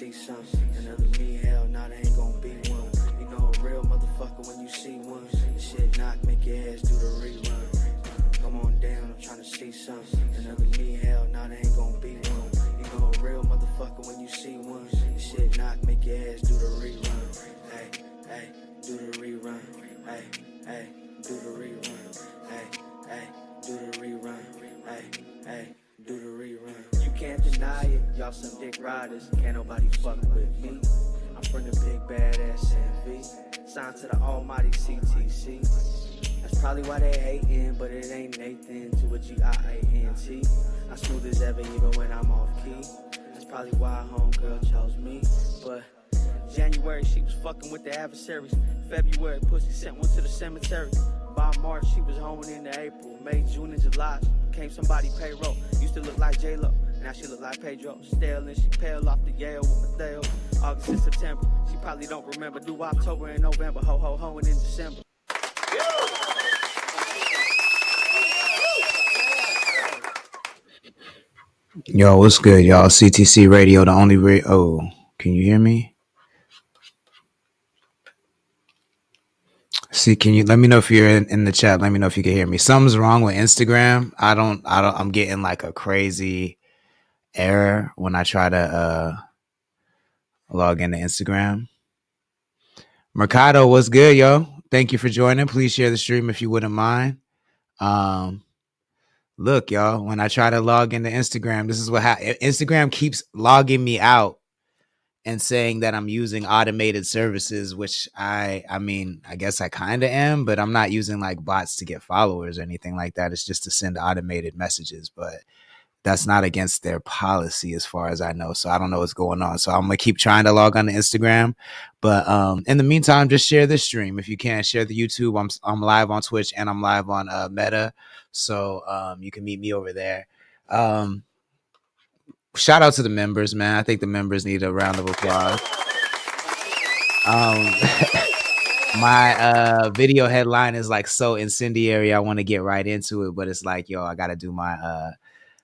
see something. Another me, hell, nah, they ain't gonna be one. You know a real motherfucker when you see one. This shit knock, make your ass do the rerun. Come on down, I'm trying to see something. Another me, hell, nah, they ain't gonna be one. You know a real motherfucker when you see one. This shit knock, make your ass do the rerun. Hey, hey, do the rerun. Hey, hey, do the rerun. Hey, hey, do the rerun. Hey, hey, do the rerun. You can't deny it, y'all some dick riders. Can't nobody fuck with me. I'm from the big badass NV. Signed to the almighty CTC. That's probably why they hating, but it ain't Nathan to a G-I-A-N-T. I'm smooth as ever even when I'm off key. That's probably why homegirl chose me. But January she was fucking with the adversaries. February pussy sent one to the cemetery. By March she was honing into April. May, June, and July she became somebody payroll. Used to look like J-Lo, now she look like Pedro. Stale and she pale off the Yale with Mateo. August and September, she probably don't remember. Do October and November, ho and in December. Yo, what's good, y'all? CTC Radio, the only oh, can you hear me? See, can you let me know if you're in the chat? Let me know if you can hear me. Something's wrong with Instagram. I'm getting like a crazy error when I try to log into Instagram. Mercado, what's good, yo? Thank you for joining. Please share the stream if you wouldn't mind. Look, y'all, when I try to log into Instagram, this is what happens. Instagram keeps logging me out and saying that I'm using automated services, which I mean, I guess I kind of am, but I'm not using like bots to get followers or anything like that. It's just to send automated messages, but that's not against their policy as far as I know. So I don't know what's going on. So I'm going to keep trying to log on to Instagram. But in the meantime, just share this stream. If you can, share the YouTube. I'm live on Twitch and I'm live on Meta. So you can meet me over there. Shout out to the members, man. I think the members need a round of applause. My video headline is like so incendiary. I want to get right into it, but it's like, yo, I got to do my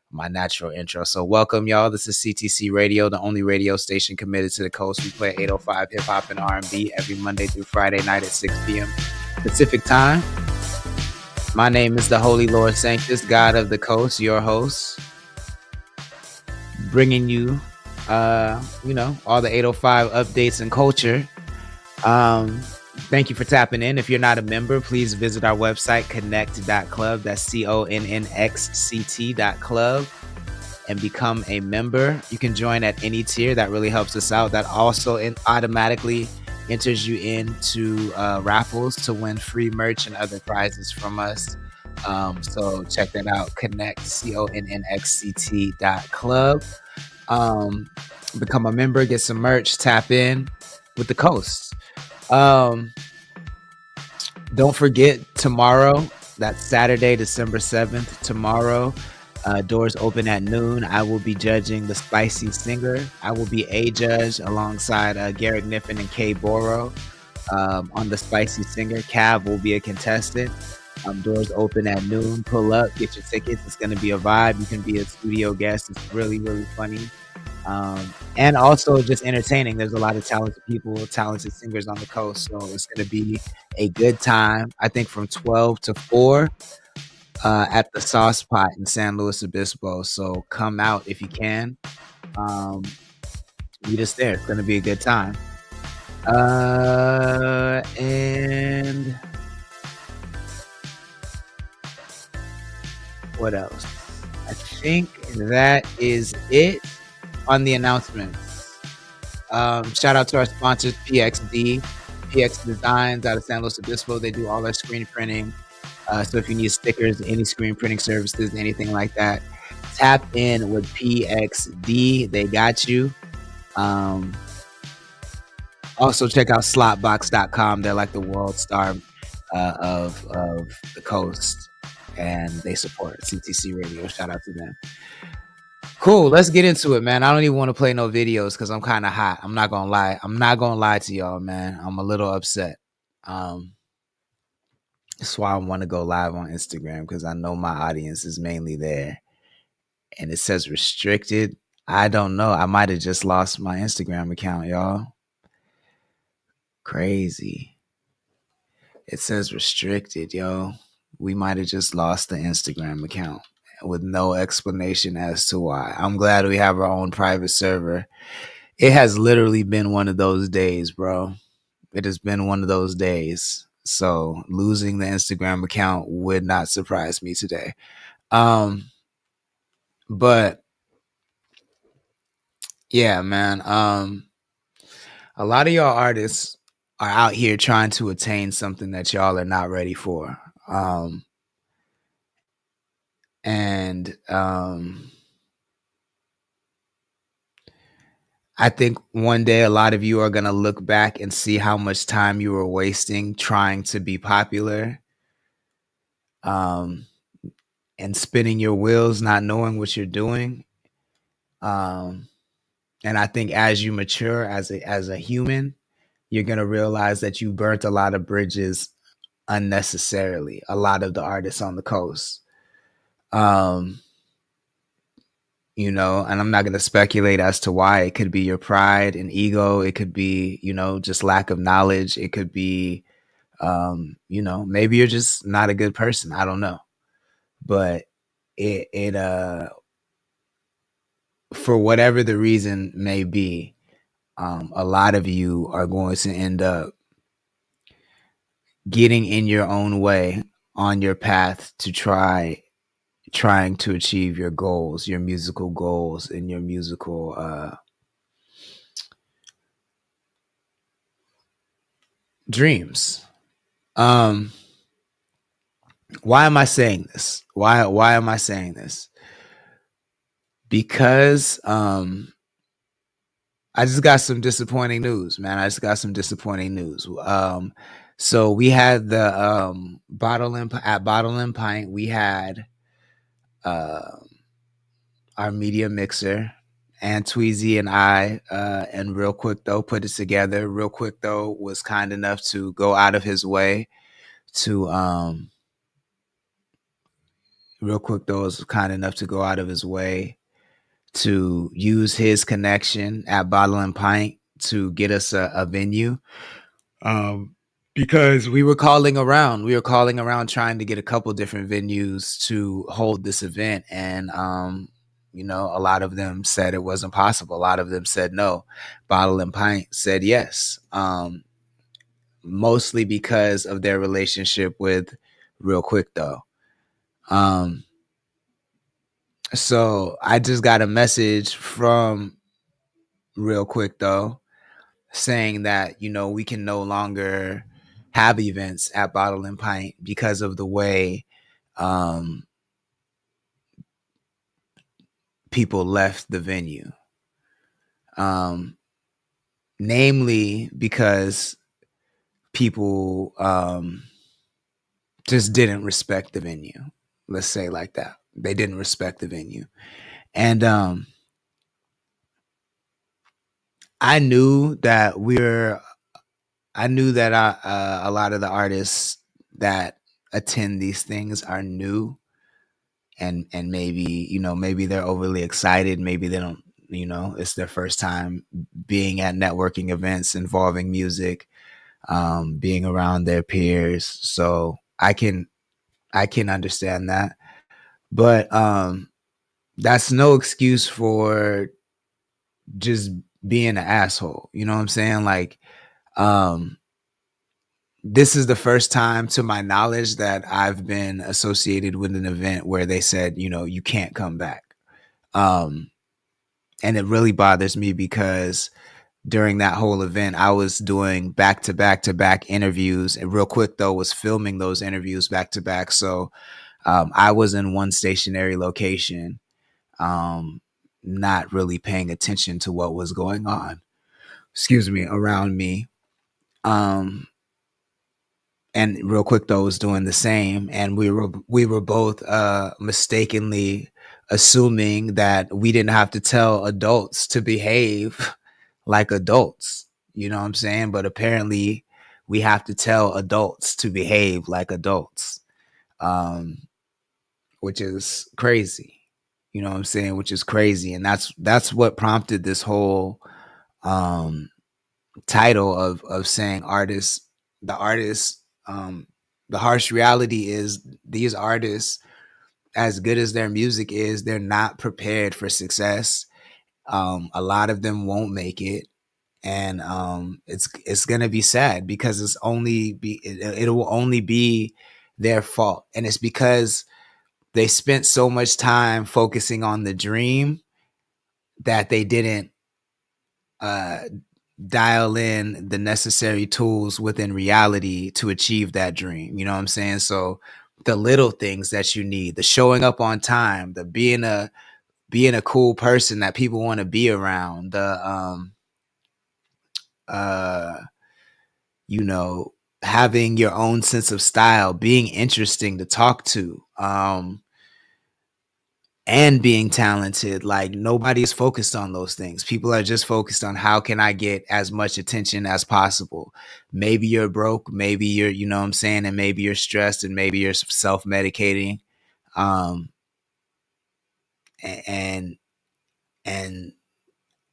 my natural intro. So welcome, y'all. This is CTC Radio, the only radio station committed to the coast. We play 805 hip hop and R&B every Monday through Friday night at 6 p.m. Pacific time. My name is the Holy Lord Sanctus, God of the Coast, your host, bringing you, all the 805 updates and culture. Thank you for tapping in. If you're not a member, please visit our website, connxct.club. That's connxct.club, and become a member. You can join at any tier. That really helps us out. That also automatically enters you into raffles to win free merch and other prizes from us. So check that out. connxct.club. Become a member, get some merch, tap in with the coast. Don't forget tomorrow, that's Saturday, December 7th. Tomorrow, doors open at noon. I will be judging the Spicy Singer. I will be a judge alongside Garrett Niffen and Kay Boro on the Spicy Singer. Cav will be a contestant. Doors open at noon. Pull up, get your tickets. It's going to be a vibe. You can be a studio guest. It's really, really funny. And also just entertaining. There's a lot of talented people, talented singers on the coast. So it's going to be a good time. I think from 12 to 4 at the Sauce Pot in San Luis Obispo. So come out if you can. Meet us there. It's going to be a good time. And what else? I think that is it on the announcements. Shout out to our sponsors, PXD, PX Designs out of San Luis Obispo. They do all their screen printing. So if you need stickers, any screen printing services, anything like that, tap in with PXD. They got you. Also check out slotbox.com. They're like the world star of the coast, and they support CTC Radio. Shout out to them. Cool, let's get into it, man. I don't even want to play no videos because I'm kind of hot. I'm not gonna lie. I'm not gonna lie to y'all, man. I'm a little upset. That's why I want to go live on Instagram, because I know my audience is mainly there. And it says restricted. I don't know. I might have just lost my Instagram account, y'all. Crazy. It says restricted, yo. We might have just lost the Instagram account with no explanation as to why. I'm glad we have our own private server. It has literally been one of those days, bro. It has been one of those days. So losing the Instagram account would not surprise me today. Um, but yeah, man. A lot of y'all artists are out here trying to attain something that y'all are not ready for. And I think one day a lot of you are going to look back and see how much time you were wasting trying to be popular, um, and spinning your wheels, not knowing what you're doing. Um, and I think as you mature as a human, you're going to realize that you burnt a lot of bridges unnecessarily. A lot of the artists on the coast. Um, you know, and I'm not going to speculate as to why. It could be your pride and ego. It could be, you know, just lack of knowledge. It could be, you know, maybe you're just not a good person. I don't know. But it for whatever the reason may be, a lot of you are going to end up getting in your own way on your path to trying to achieve your goals, your musical goals, and your musical dreams. Um, why am I saying this? Why am I saying this? Because I just got some disappointing news, man. I just got some disappointing news. So we had the Bottle and Pint. We had uh, our media mixer, and Tweezy and I, and Real Quick Though put it together. Real Quick Though was kind enough to go out of his way to Real Quick Though was kind enough to go out of his way to use his connection at Bottle and Pint to get us a venue. Um, because we were calling around. We were calling around trying to get a couple different venues to hold this event. And, you know, a lot of them said it wasn't possible. A lot of them said no. Bottle and Pint said yes. Mostly because of their relationship with Real Quick Though. So I just got a message from Real Quick Though saying that, you know, we can no longer have events at Bottle and Pint because of the way people left the venue. Namely because people just didn't respect the venue. Let's say like that. They didn't respect the venue. And I knew that a lot of the artists that attend these things are new, and maybe, you know, maybe they're overly excited, maybe they don't, you know, it's their first time being at networking events involving music, being around their peers. So I can understand that. But that's no excuse for just being an asshole. You know what I'm saying? Like, um this is the first time to my knowledge that I've been associated with an event where they said, you know, you can't come back. Um, and it really bothers me because during that whole event, I was doing back to back to back interviews, and Real Quick Though was filming those interviews back to back. So I was in one stationary location, um, not really paying attention to what was going on, excuse me, around me. Um, and Real Quick Though was doing the same, and we were both mistakenly assuming that we didn't have to tell adults to behave like adults. You know what I'm saying? But apparently, we have to tell adults to behave like adults, um, which is crazy. You know what I'm saying? Which is crazy. And that's what prompted this whole um title of saying artists, the artists, the harsh reality is these artists, as good as their music is, they're not prepared for success. A lot of them won't make it, and it's gonna be sad because it will only be their fault, and it's because they spent so much time focusing on the dream that they didn't uh, dial in the necessary tools within reality to achieve that dream. You know what I'm saying? So the little things that you need, the showing up on time, the being a cool person that people want to be around, the uh you know, having your own sense of style, being interesting to talk to, and being talented. Like nobody is focused on those things. People are just focused on how can I get as much attention as possible. Maybe you're broke, maybe you're, you know what I'm saying, and maybe you're stressed and maybe you're self-medicating. Um and and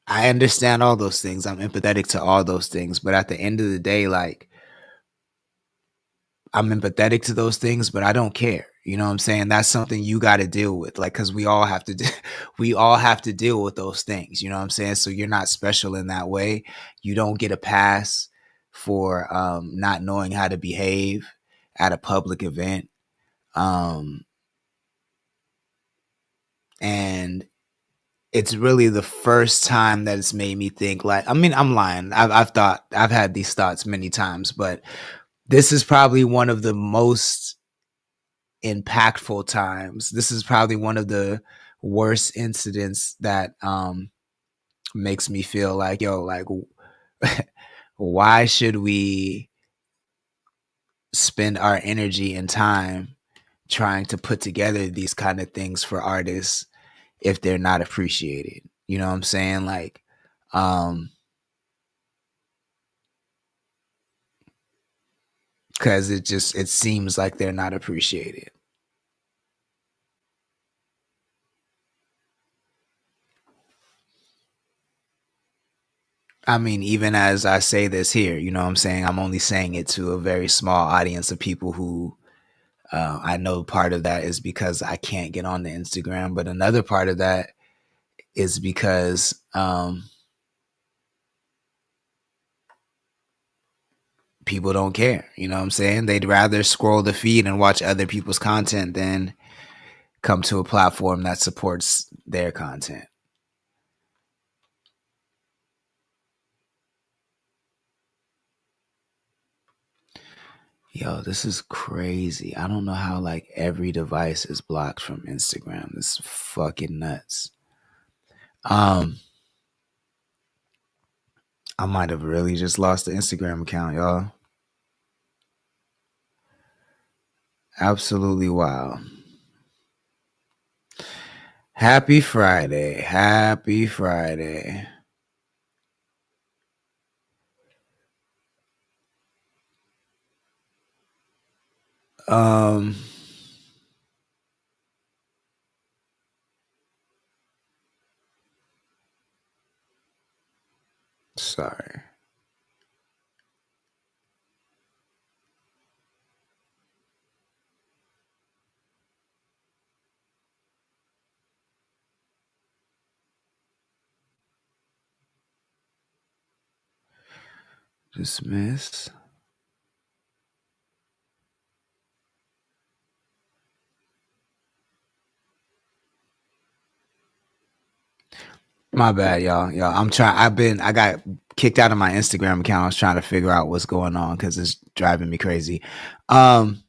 I understand all those things. I'm empathetic to all those things, but at the end of the day, like I'm empathetic to those things, but I don't care. You know what I'm saying? That's something you got to deal with. Like, cause we all have to, we all have to deal with those things. You know what I'm saying? So you're not special in that way. You don't get a pass for not knowing how to behave at a public event. Um, and it's really the first time that it's made me think like, I mean, I'm lying. I've had these thoughts many times, but this is probably one of the most impactful times. This is probably one of the worst incidents that makes me feel like, yo, like why should we spend our energy and time trying to put together these kind of things for artists if they're not appreciated? You know what I'm saying? Like um cuz it seems like they're not appreciated. I mean, even as I say this here, you know what I'm saying? I'm only saying it to a very small audience of people who I know part of that is because I can't get on the Instagram, but another part of that is because people don't care. You know what I'm saying? They'd rather scroll the feed and watch other people's content than come to a platform that supports their content. Yo, this is crazy. I don't know how like every device is blocked from Instagram. This is fucking nuts. Um, I might have really just lost the Instagram account, y'all. Absolutely wild. Happy Friday. Happy Friday. Um Sorry. Dismiss. My bad, y'all. Y'all, I got kicked out of my Instagram account. I was trying to figure out what's going on because it's driving me crazy. Um,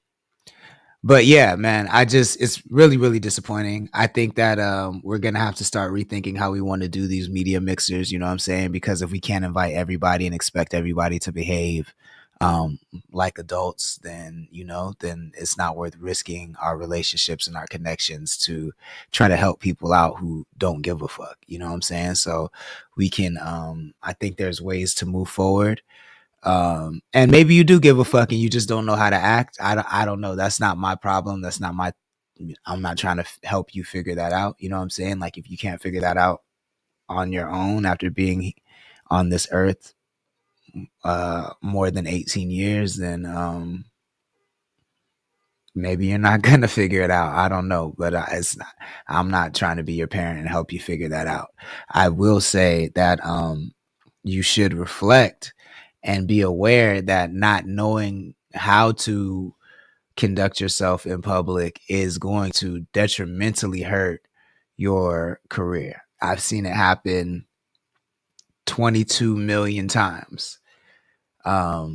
but yeah, man, it's really, really disappointing. I think that we're gonna have to start rethinking how we want to do these media mixers, you know what I'm saying? Because if we can't invite everybody and expect everybody to behave um like adults, then then it's not worth risking our relationships and our connections to try to help people out who don't give a fuck. You know what I'm saying? So we can I think there's ways to move forward, and maybe you do give a fuck and you just don't know how to act. I don't know. That's not my problem. That's not my I'm not trying to help you figure that out. You know what I'm saying? Like if you can't figure that out on your own after being on this earth more than 18 years, then maybe you're not gonna figure it out. I don't know, but I'm not trying to be your parent and help you figure that out. I will say that you should reflect and be aware that not knowing how to conduct yourself in public is going to detrimentally hurt your career. I've seen it happen 22 million times. I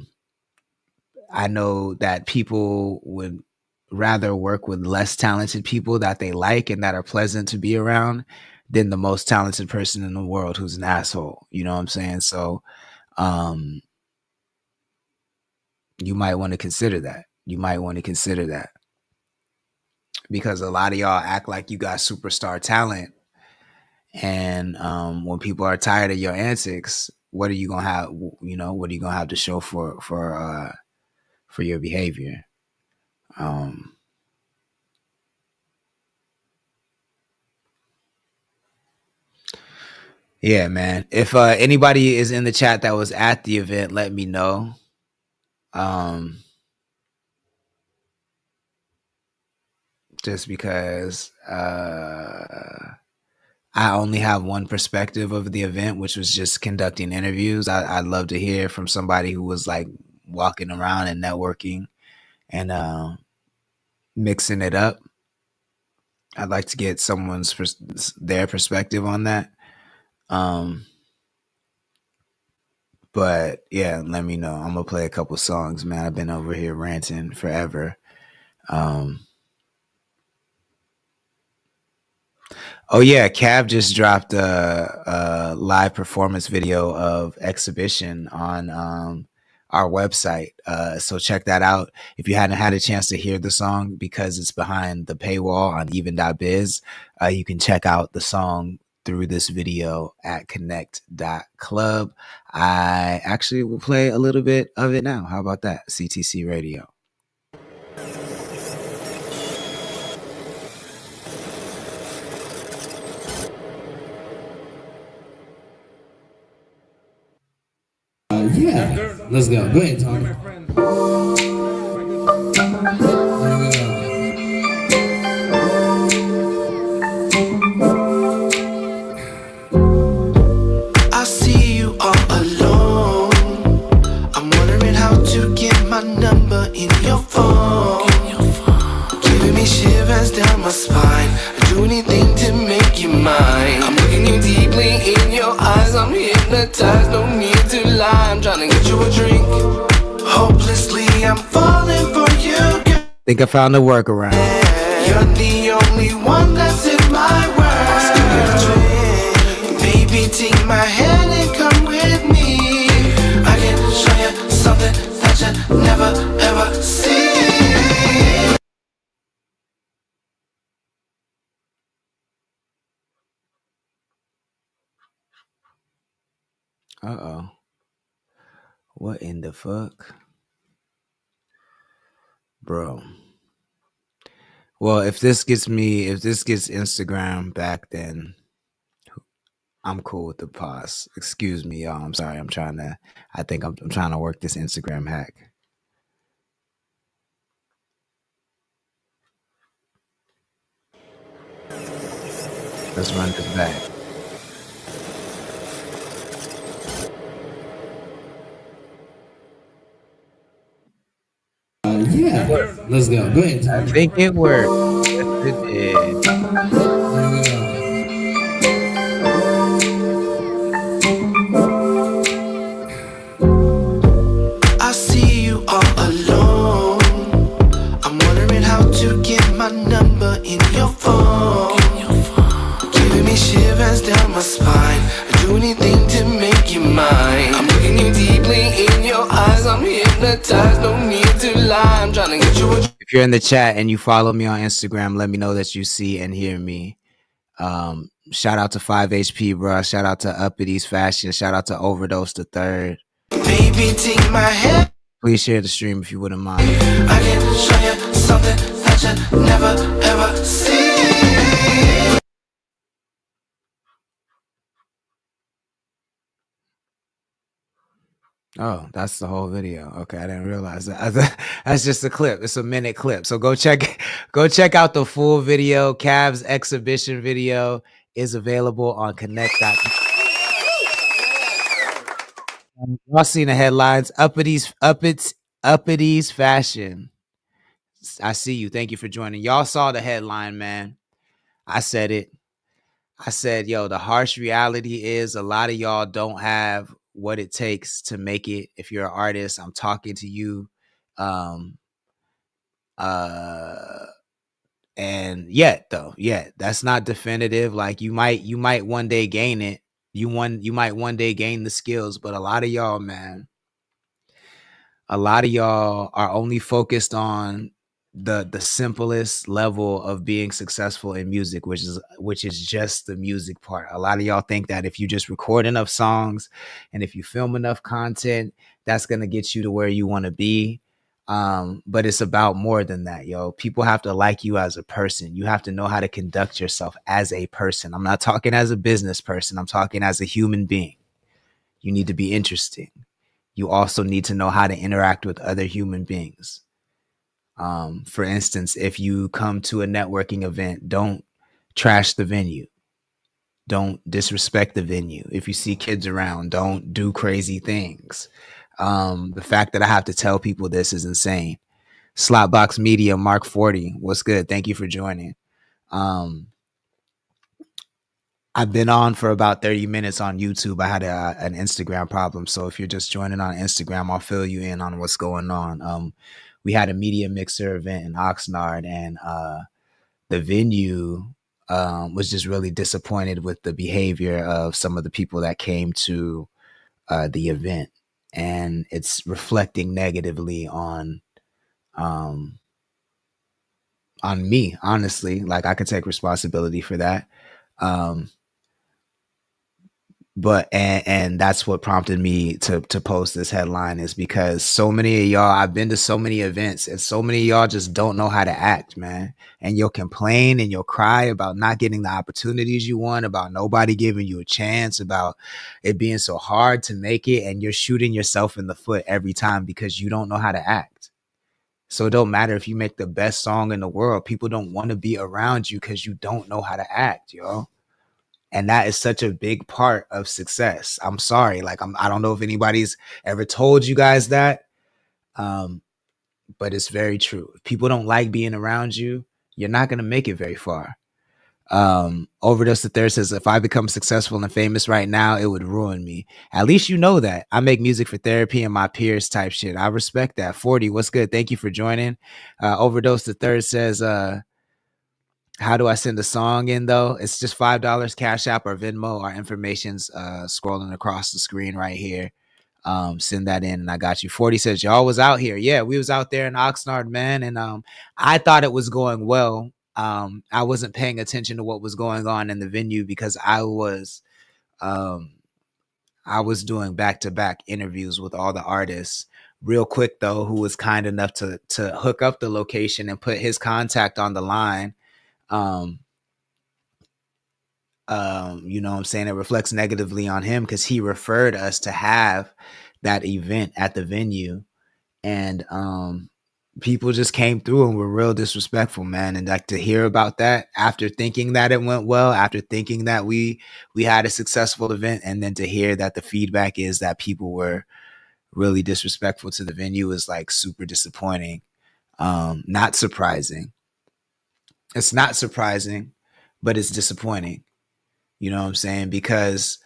know that people would rather work with less talented people that they like and that are pleasant to be around than the most talented person in the world who's an asshole. You know what I'm saying? So you might want to consider that. You might want to consider that because a lot of y'all act like you got superstar talent, and when people are tired of your antics, what are you gonna have? You know, what are you gonna have to show for your behavior? Yeah, man. If anybody is in the chat that was at the event, let me know. Just because I only have one perspective of the event, which was just conducting interviews. I'd love to hear from somebody who was like walking around and networking and mixing it up. I'd like to get someone's their perspective on that. But yeah, let me know. I'm gonna play a couple songs, man. I've been over here ranting forever. Oh yeah, Cav just dropped a live performance video of Exhibition on our website. So check that out. If you hadn't had a chance to hear the song because it's behind the paywall on even.biz, you can check out the song through this video at connxct.club. I actually will play a little bit of it now. How about that? CTC Radio. Yeah, let's go. Go ahead, Tony. I see you all alone. I'm wondering how to get my number in your phone. Giving me shivers down my spine. I'd do anything to make you mine. I'm looking you deeply in your eyes. I'm hypnotized, no need to lie. I'm trying to get you a drink. Hopelessly, I'm falling for you, girl. Think I found a workaround. You're the only one that's in my world. Let's give it a drink. Baby, take my hand and come with me. I can show you something that you never ever see. Uh-oh. What in the fuck? Bro. Well, if this gets Instagram back, then I'm cool with the pause. Excuse me, y'all. I'm sorry. I'm trying to work this Instagram hack. Let's run this back. Yeah, let's go. Go ahead, I Tony. think it worked. Yes, it did. I see you all alone. I'm wondering how to get my number in your phone. Giving me shivers down my spine. I'd do anything to make you mine. I'm looking you deeply in your eyes. I'm hypnotized, no need to lie. I'm trying to get you a If you're in the chat and you follow me on Instagram, let me know that you see and hear me. Shout out to 5HP, bro. Shout out to Uppity's Fashion. Shout out to Overdose the Third. baby, take my hand. Please share the stream if you wouldn't mind. I can show you something that you never ever see. Oh, that's the whole video. Okay, I didn't realize that. That's just a clip. It's a minute clip. So go check out the full video. Cav's exhibition video is available on connxct.club. Y'all seen the headlines? Uppity fashion. I see you. Thank you for joining. Y'all saw the headline, man. I said it. I said, yo, the harsh reality is a lot of y'all don't have what it takes to make it. If you're an artist, I'm talking to you. Um, uh, and yet that's not definitive. Like you might one day gain it. You might one day gain the skills, but a lot of y'all, man, a lot of y'all are only focused on the simplest level of being successful in music, which is just the music part. A lot of y'all think that if you just record enough songs and if you film enough content, that's gonna get you to where you want to be. But it's about more than that, yo. People have to like you as a person. You have to know how to conduct yourself as a person. I'm not talking as a business person. I'm talking as a human being. You need to be interesting. You also need to know how to interact with other human beings. For instance, if you come to a networking event, don't trash the venue. Don't disrespect the venue. If you see kids around, don't do crazy things. The fact that I have to tell people this is insane. Slotbox Media, Mark 40. What's good? Thank you for joining. I've been on for about 30 minutes on YouTube. I had an Instagram problem. So if you're just joining on Instagram, I'll fill you in on what's going on. We had a media mixer event in Oxnard, and the venue was just really disappointed with the behavior of some of the people that came to the event. And it's reflecting negatively on me, honestly. Like, I could take responsibility for that. But and that's what prompted me to post this headline, is because so many of y'all, I've been to so many events, and so many of y'all just don't know how to act, man. And you'll complain and you'll cry about not getting the opportunities you want, about nobody giving you a chance, about it being so hard to make it, and you're shooting yourself in the foot every time because you don't know how to act. So it don't matter if you make the best song in the world, people don't want to be around you because you don't know how to act, yo. And that is such a big part of success. I'm sorry. Like, I don't know if anybody's ever told you guys that. But it's very true. If people don't like being around you, you're not going to make it very far. Overdose the Third says, if I become successful and famous right now, it would ruin me. At least you know that. I make music for therapy and my peers type shit. I respect that. 40, what's good? Thank you for joining. Overdose the Third says, how do I send a song in though? It's just $5, Cash App or Venmo. Our information's scrolling across the screen right here. Send that in and I got you. 40 says, y'all was out here. Yeah, we was out there in Oxnard, man. And I thought it was going well. I wasn't paying attention to what was going on in the venue because I was doing back-to-back interviews with all the artists. Real quick though, who was kind enough to hook up the location and put his contact on the line. You know what I'm saying? It reflects negatively on him because he referred us to have that event at the venue. And people just came through and were real disrespectful, man. And like to hear about that after thinking that it went well, after thinking that we had a successful event, and then to hear that the feedback is that people were really disrespectful to the venue is like super disappointing. Not surprising. It's not surprising, but it's disappointing. You know what I'm saying? Because,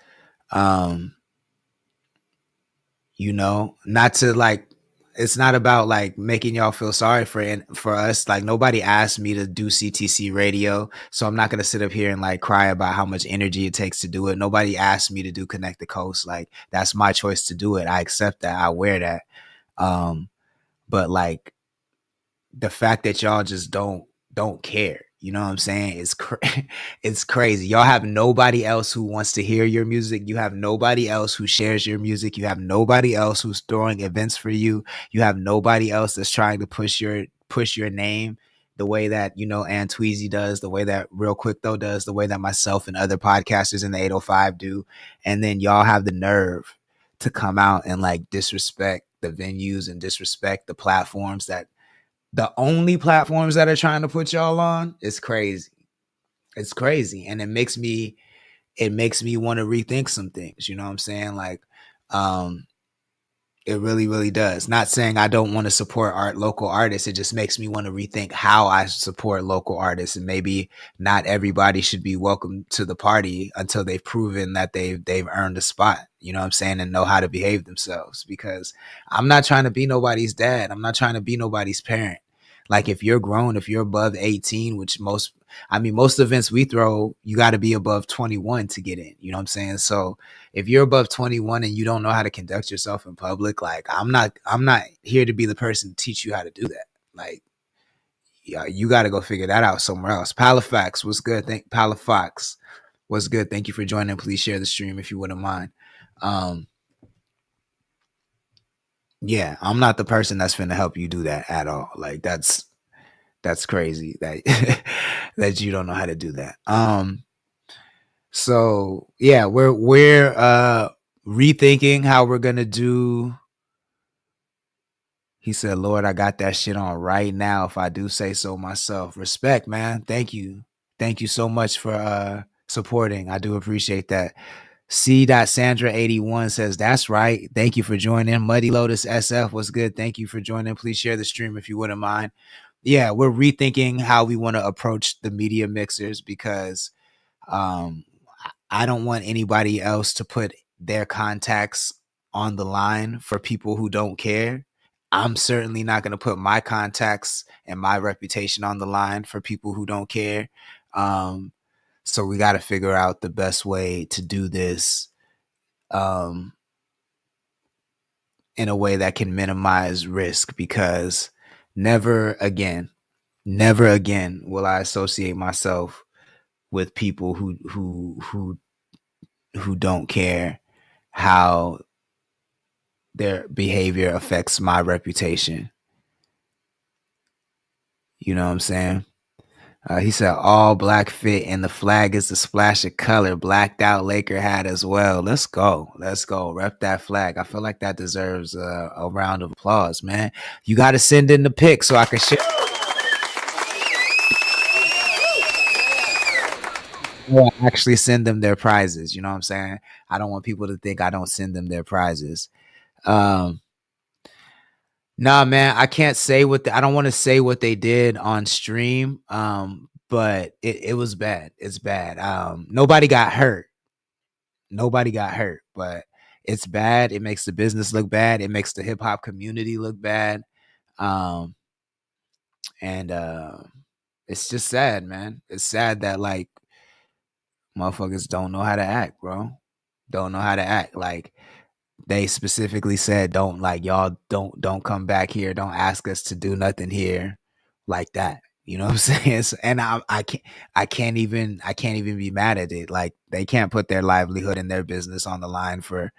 you know, not to like, it's not about like making y'all feel sorry for us. Like nobody asked me to do CTC radio. So I'm not going to sit up here and like cry about how much energy it takes to do it. Nobody asked me to do Connect the Coast. Like that's my choice to do it. I accept that. I wear that. But like the fact that y'all just don't care, you know what I'm saying? It's crazy. Y'all have nobody else who wants to hear your music. You have nobody else who shares your music. You have nobody else who's throwing events for you. You have nobody else that's trying to push your name the way that, you know, Ann Tweezy does, the way that Real Quick Though does, the way that myself and other podcasters in the 805 do. And then y'all have the nerve to come out and like disrespect the venues and disrespect the platforms that the only platforms that are trying to put y'all on. Is crazy. It's crazy. And it makes me want to rethink some things. You know what I'm saying? Like, it really, really does. Not saying I don't want to support local artists. It just makes me want to rethink how I support local artists, and maybe not everybody should be welcome to the party until they've proven that they've earned a spot. You know what I'm saying, and know how to behave themselves. Because I'm not trying to be nobody's dad. I'm not trying to be nobody's parent. Like, if you're grown, if you're above 18, which most events we throw, you got to be above 21 to get in. You know what I'm saying? So if you're above 21 and you don't know how to conduct yourself in public, like, I'm not here to be the person to teach you how to do that. Like, yeah, you got to go figure that out somewhere else. Palafax, what's good? Palafox, what's good? Thank you for joining. Please share the stream if you wouldn't mind. Yeah, I'm not the person that's finna help you do that at all. Like, that's crazy that that you don't know how to do that. So yeah, we're rethinking how we're gonna do. He said, Lord, I got that shit on right now, if I do say so myself. Respect, man. Thank you so much for supporting. I do appreciate that. C.Sandra81 says, that's right. Thank you for joining. Muddy Lotus SF was good. Thank you for joining. Please share the stream if you wouldn't mind. Yeah, we're rethinking how we want to approach the media mixers, because I don't want anybody else to put their contacts on the line for people who don't care. I'm certainly not going to put my contacts and my reputation on the line for people who don't care. So we got to figure out the best way to do this in a way that can minimize risk, because never again will I associate myself with people who don't care how their behavior affects my reputation. You know what I'm saying? He said all black fit and the flag is the splash of color. Blacked out Laker hat as well. Let's go. Rep that flag. I feel like that deserves a round of applause, man. You got to send in the pic so I can share. Yeah, actually send them their prizes. You know what I'm saying? I don't want people to think I don't send them their prizes. Nah, man, I can't say I don't want to say what they did on stream. But it was bad. It's bad. Nobody got hurt, but it's bad. It makes the business look bad. It makes the hip hop community look bad. And it's just sad, man. It's sad that, like, motherfuckers don't know how to act, bro. Don't know how to act. Like, they specifically said, y'all don't come back here. Don't ask us to do nothing here like that. You know what I'm saying? So, and I can't even be mad at it. Like, they can't put their livelihood and their business on the line for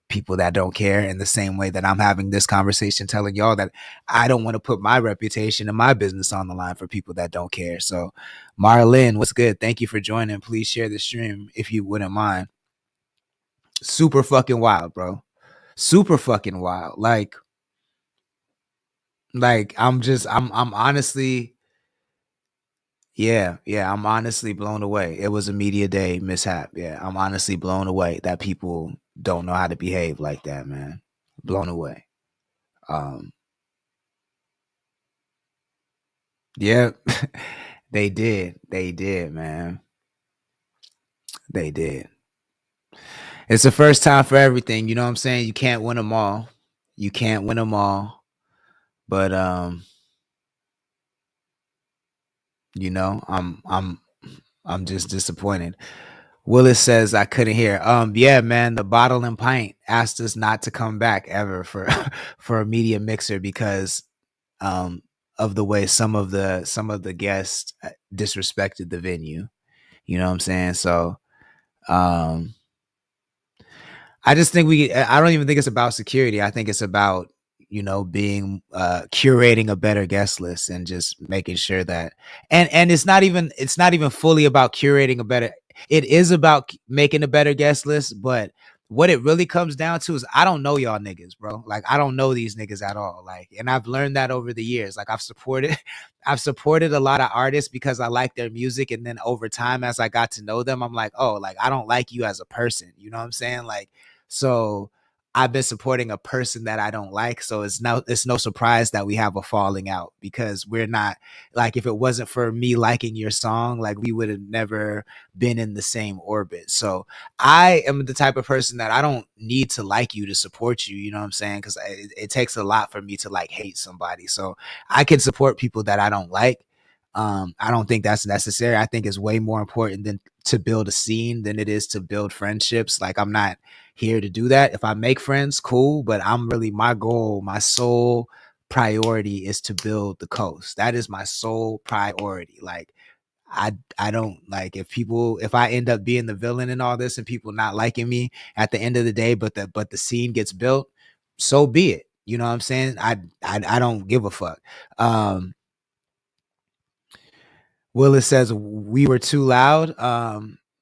people that don't care, in the same way that I'm having this conversation telling y'all that I don't want to put my reputation and my business on the line for people that don't care. So, Marlene, what's good? Thank you for joining. Please share the stream if you wouldn't mind. Super fucking wild, bro. Super fucking wild. Like I'm honestly, yeah, I'm honestly blown away. It was a media day mishap. Yeah, I'm honestly blown away that people don't know how to behave like that, man. Blown away. Yeah, they did, man. They did. It's the first time for everything. You know what I'm saying? You can't win them all. But you know, I'm just disappointed. Willis says I couldn't hear. Yeah, man, the Bottle and Pint asked us not to come back ever for for a media mixer, because of the way some of the guests disrespected the venue. You know what I'm saying? So I just think I don't even think it's about security. I think it's about you know, being curating a better guest list and just making sure that, and it's not even fully about curating a better, it is about making a better guest list, but what it really comes down to is I don't know y'all niggas, bro. Like I don't know these niggas at all. Like, and I've learned that over the years. Like I've supported I've supported a lot of artists because I like their music, and then over time as I got to know them, I'm like, oh, like I don't like you as a person. You know what I'm saying? Like, so I've been supporting a person that I don't like. So it's no surprise that we have a falling out, because we're not, like, if it wasn't for me liking your song, like we would have never been in the same orbit. So I am the type of person that I don't need to like you to support you. You know what I'm saying? Because it takes a lot for me to like hate somebody. So I can support people that I don't like. I don't think that's necessary. I think it's way more important than to build a scene than it is to build friendships. Like I'm not here to do that. If I make friends, cool, but I'm really, my goal, my sole priority is to build the coast. That is my sole priority. Like I don't like, if I end up being the villain in all this and people not liking me at the end of the day, but the scene gets built, so be it. You know what I'm saying? I don't give a fuck. Willis says we were too loud.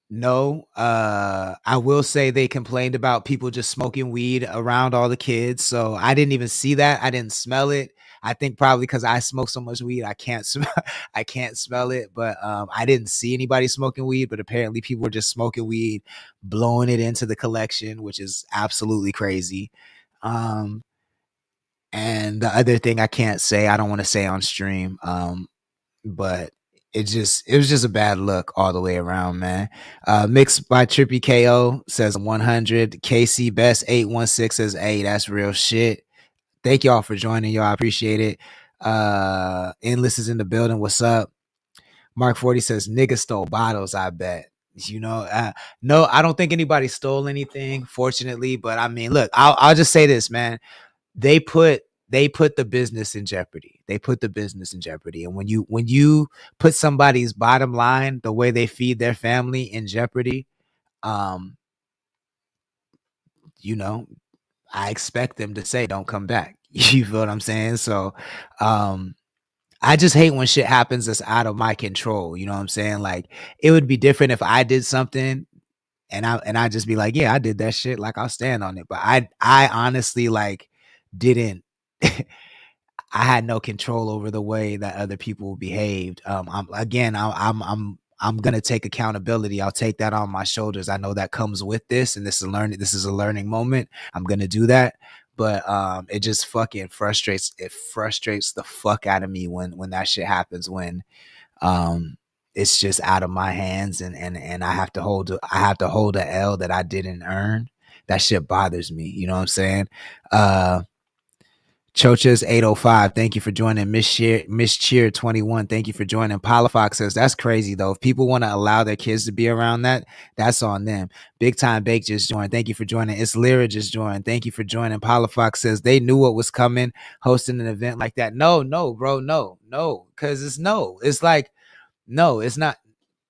No. I will say they complained about people just smoking weed around all the kids. So I didn't even see that. I didn't smell it. I think probably because I smoke so much weed, I can't smell I can't smell it. But I didn't see anybody smoking weed, but apparently people were just smoking weed, blowing it into the collection, which is absolutely crazy. And the other thing I can't say, I don't want to say on stream. But it was just a bad look all the way around, man. Mixed by Trippy KO says 100. KC Best 816 says, hey, that's real shit. Thank y'all for joining, y'all. I appreciate it. Endless is in the building. What's up? Mark 40 says, nigga stole bottles, I bet. You know, no, I don't think anybody stole anything, fortunately. But I mean, look, I'll just say this, man. They put the business in jeopardy. They put the business in jeopardy. And when you put somebody's bottom line, the way they feed their family, in jeopardy, you know, I expect them to say, don't come back. You feel what I'm saying? So I just hate when shit happens that's out of my control. You know what I'm saying? Like, it would be different if I did something and I just be like, yeah, I did that shit. Like, I'll stand on it. But I honestly, like, didn't I had no control over the way that other people behaved. I'm gonna take accountability. I'll take that on my shoulders. I know that comes with this, and this is a learning moment. I'm gonna do that. But it just fucking frustrates the fuck out of me when that shit happens, when it's just out of my hands, and I have to hold a L that I didn't earn. That shit bothers me. You know what I'm saying? Chocha's 805, thank you for joining. Miss Cheer 21, thank you for joining. Palafox says, that's crazy though. If people want to allow their kids to be around that, that's on them. Big Time Bake just joined, thank you for joining. It's Lyra just joined, thank you for joining. Palafox says, they knew what was coming, hosting an event like that. No, bro, no, because it's like, no, it's not.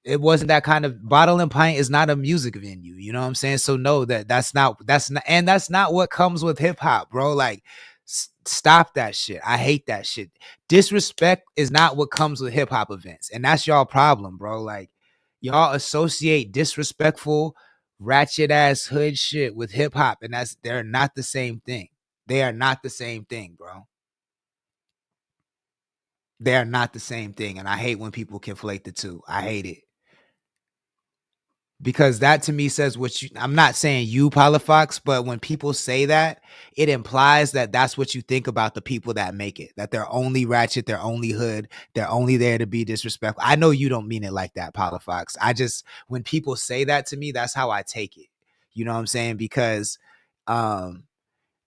It wasn't that kind of. Bottle and Pint is not a music venue. You know what I'm saying? So no, that's not, and that's not what comes with hip hop, bro. Like, stop that shit. I hate that shit. Disrespect is not what comes with hip hop events, and that's y'all problem, bro. Like, y'all associate disrespectful, ratchet ass hood shit with hip hop, and they're not the same thing. They are not the same thing, bro. They are not the same thing, and I hate when people conflate the two. I hate it. Because that to me says I'm not saying you, Palafox, but when people say that, it implies that that's what you think about the people that make it, that they're only ratchet, they're only hood, they're only there to be disrespectful. I know you don't mean it like that, Palafox. When people say that to me, that's how I take it. You know what I'm saying? Because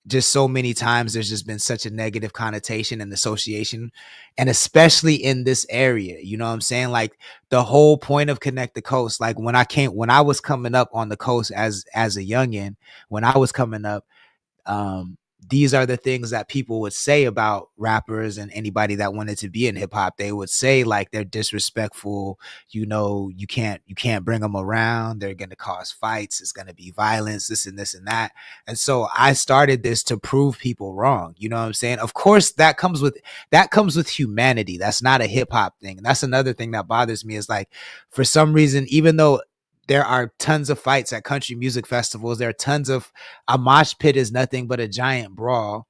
just so many times there's just been such a negative connotation and association, and especially in this area, you know what I'm saying? Like, the whole point of Connect the Coast, like when I was coming up on the coast as a youngin, when I was coming up, these are the things that people would say about rappers and anybody that wanted to be in hip hop. They would say like they're disrespectful, you can't bring them around, they're going to cause fights, it's going to be violence, this and this and that. And so I started this to prove people wrong. You know what I'm saying? Of course that comes with humanity. That's not a hip hop thing. And that's another thing that bothers me is like, for some reason, even though there are tons of fights at country music festivals, there are tons of, a mosh pit is nothing but a giant brawl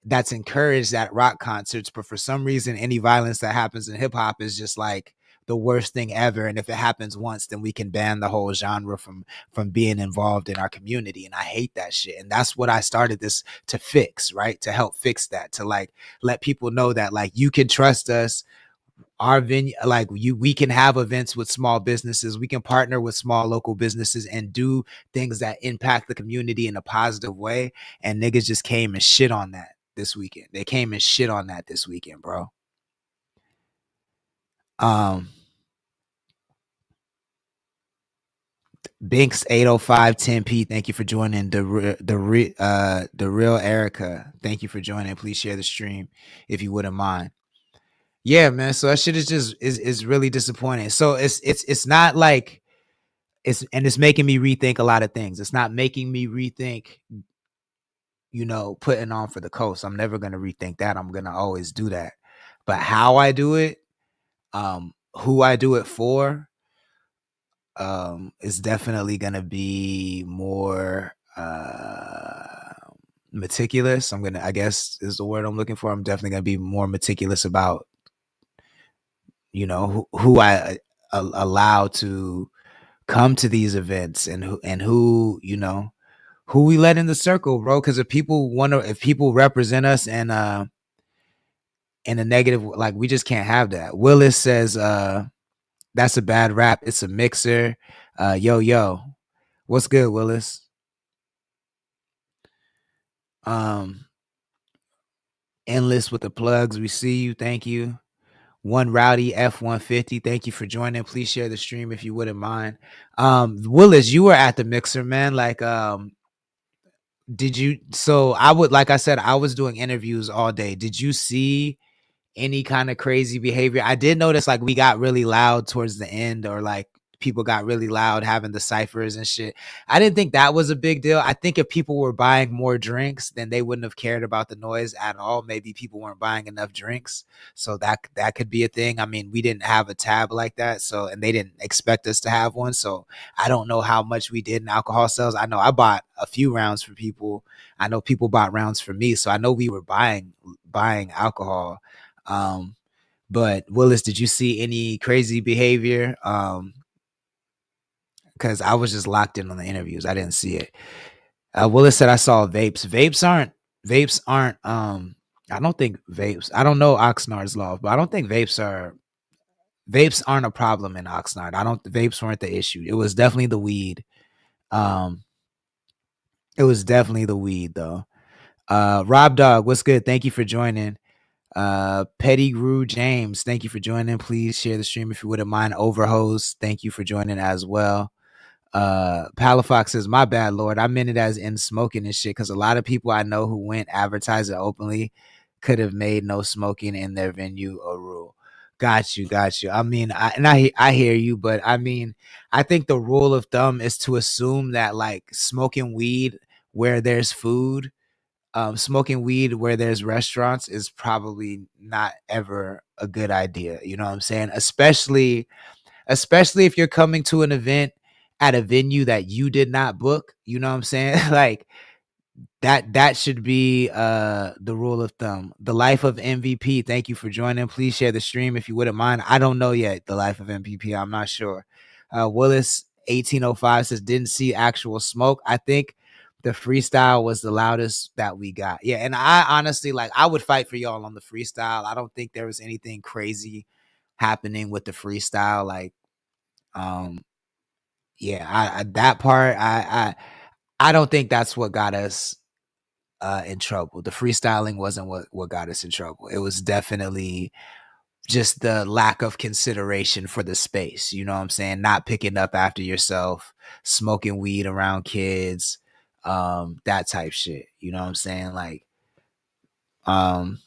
that's encouraged at rock concerts. But for some reason, any violence that happens in hip hop is just like the worst thing ever. And if it happens once, then we can ban the whole genre from being involved in our community. And I hate that shit. And that's what I started this to fix, right? To help fix that, to like let people know that like you can trust us. Our venue, like we can have events with small businesses, we can partner with small local businesses and do things that impact the community in a positive way. And niggas just came and shit on that this weekend. They came and shit on that this weekend, bro. Binks 805 10p, thank you for joining. The real Erica, thank you for joining. Please share the stream if you wouldn't mind. Yeah, man. So that shit is just is really disappointing. So it's not like it's making me rethink a lot of things. It's not making me rethink, putting on for the coast. I'm never gonna rethink that. I'm gonna always do that. But how I do it, who I do it for, is definitely gonna be more meticulous. I guess is the word I'm looking for. I'm definitely gonna be more meticulous about who I allow to come to these events and who who we let in the circle, bro. Because if people represent us and in a negative, like, we just can't have that. Willis says that's a bad rap, it's a mixer. Yo, what's good, Willis? Endless with the plugs, we see you, thank you. One Rowdy F150, thank you for joining. Please share the stream if you wouldn't mind. Willis, you were at the mixer, man. Like, did you? So like I said, I was doing interviews all day. Did you see any kind of crazy behavior? I did notice like we got really loud towards the end, or like people got really loud having the ciphers and shit. I didn't think that was a big deal. I think if people were buying more drinks, then they wouldn't have cared about the noise at all. Maybe people weren't buying enough drinks, so that could be a thing. I mean, we didn't have a tab like that, so, and they didn't expect us to have one, so I don't know how much we did in alcohol sales. I know I bought a few rounds for people. I know people bought rounds for me, so I know we were buying alcohol. But Willis, did you see any crazy behavior? Because I was just locked in on the interviews. I didn't see it. Willis said I saw vapes. Vapes aren't I don't think vapes. I don't know Oxnard's law, but I don't think vapes aren't a problem in Oxnard. Vapes weren't the issue. It was definitely the weed. It was definitely the weed though. Rob Dog, what's good? Thank you for joining. Pettigrew James, thank you for joining. Please share the stream if you wouldn't mind. Overhost, thank you for joining as well. Palafox says, my bad, Lord, I meant it as in smoking and shit, because a lot of people I know who went advertising openly could have made no smoking in their venue a rule. Got you. I mean, I hear you, but I mean, I think the rule of thumb is to assume that like smoking weed where there's food, smoking weed where there's restaurants is probably not ever a good idea. You know what I'm saying? Especially if you're coming to an event at a venue that you did not book. You know what I'm saying? Like that should be the rule of thumb. The Life of MVP, thank you for joining. Please share the stream if you wouldn't mind. I don't know yet. The Life of MVP, I'm not sure. Willis 1805 says, didn't see actual smoke. I think the freestyle was the loudest that we got. Yeah, and I honestly, like, I would fight for y'all on the freestyle. I don't think there was anything crazy happening with the freestyle. Like, yeah, I that part, I don't think that's what got us in trouble. The freestyling wasn't what got us in trouble. It was definitely just the lack of consideration for the space. You know what I'm saying? Not picking up after yourself, smoking weed around kids, that type shit. You know what I'm saying? Like, Um,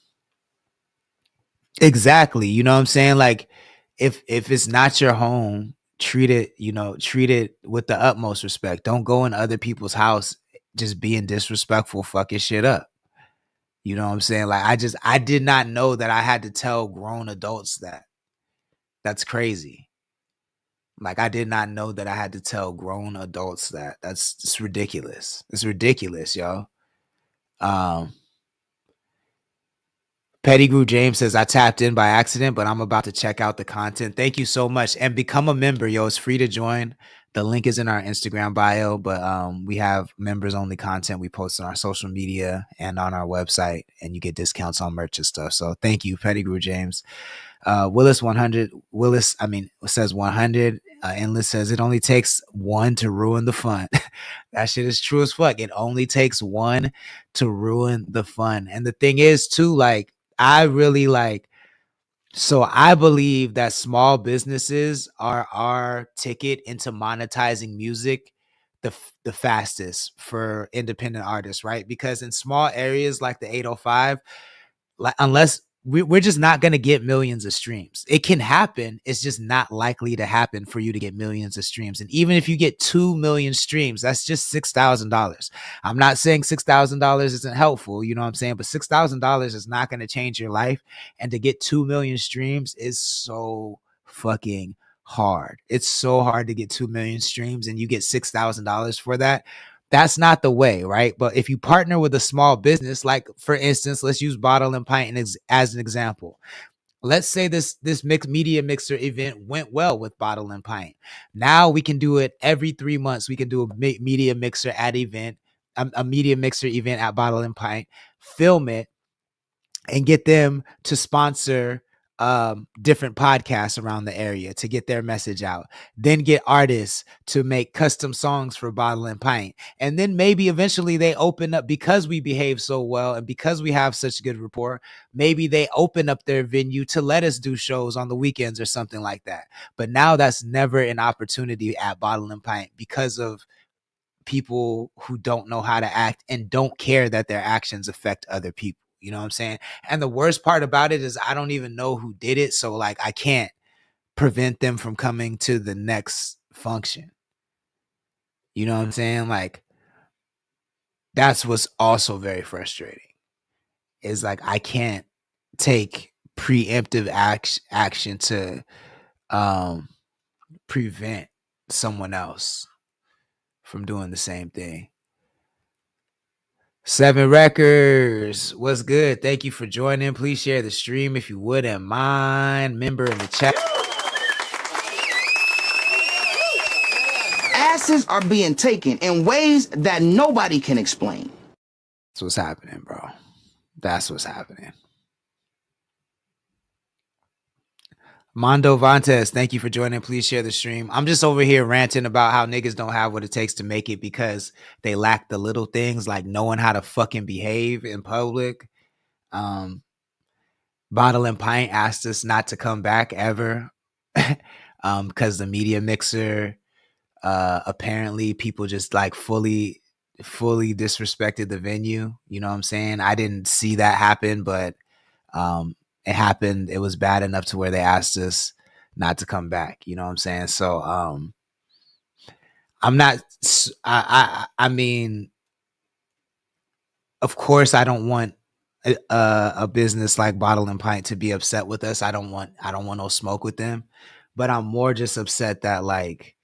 exactly. You know what I'm saying? Like, if it's not your home, treat it, treat it with the utmost respect. Don't go in other people's house just being disrespectful, fucking shit up. You know what I'm saying? Like, I did not know that I had to tell grown adults that. That's crazy. Like, I did not know that I had to tell grown adults that. That's just ridiculous. It's ridiculous, yo. Um, Pettigrew James says, I tapped in by accident, but I'm about to check out the content. Thank you so much. And become a member, yo. It's free to join. The link is in our Instagram bio, but we have members only content we post on our social media and on our website, and you get discounts on merch and stuff. So thank you, Pettigrew James. Willis says 100. Endless says it only takes one to ruin the fun. That shit is true as fuck. It only takes one to ruin the fun. And the thing is too, like, I really so I believe that small businesses are our ticket into monetizing music the fastest for independent artists, right? Because in small areas like the 805, like, unless we're just not going to get millions of streams. It can happen. It's just not likely to happen for you to get millions of streams. And even if you get 2 million streams, that's just $6,000. I'm not saying $6,000 isn't helpful, you know what I'm saying? But $6,000 is not going to change your life. And to get 2 million streams is so fucking hard. It's so hard to get 2 million streams and you get $6,000 for that. That's not the way, right? But if you partner with a small business, like for instance, let's use Bottle and Pint as an example. Let's say this mixed media mixer event went well with Bottle and Pint. Now we can do it every 3 months. We can do a media mixer at event, a media mixer event at Bottle and Pint, film it, and get them to sponsor different podcasts around the area to get their message out. Then get artists to make custom songs for Bottle and Pint. And then maybe eventually they open up, because we behave so well and because we have such good rapport, maybe they open up their venue to let us do shows on the weekends or something like that. But now that's never an opportunity at Bottle and Pint because of people who don't know how to act and don't care that their actions affect other people. You know what I'm saying? And the worst part about it is I don't even know who did it. So like I can't prevent them from coming to the next function. You know what I'm saying? Like that's what's also very frustrating. Is like I can't take preemptive action to prevent someone else from doing the same thing. 7 Records, what's good? Thank you for joining. Please share the stream if you wouldn't mind. Member in the chat. Asses are being taken in ways that nobody can explain. That's what's happening, bro. That's what's happening. Mondo Vantes, thank you for joining. Please share the stream. I'm just over here ranting about how niggas don't have what it takes to make it because they lack the little things like knowing how to fucking behave in public. Bottle and Pint asked us not to come back ever because the media mixer, apparently people just like fully disrespected the venue. You know what I'm saying? I didn't see that happen, but it happened. It was bad enough to where they asked us not to come back. You know what I'm saying? So I'm not. I mean, of course, I don't want a business like Bottle and Pint to be upset with us. I don't want no smoke with them. But I'm more just upset that like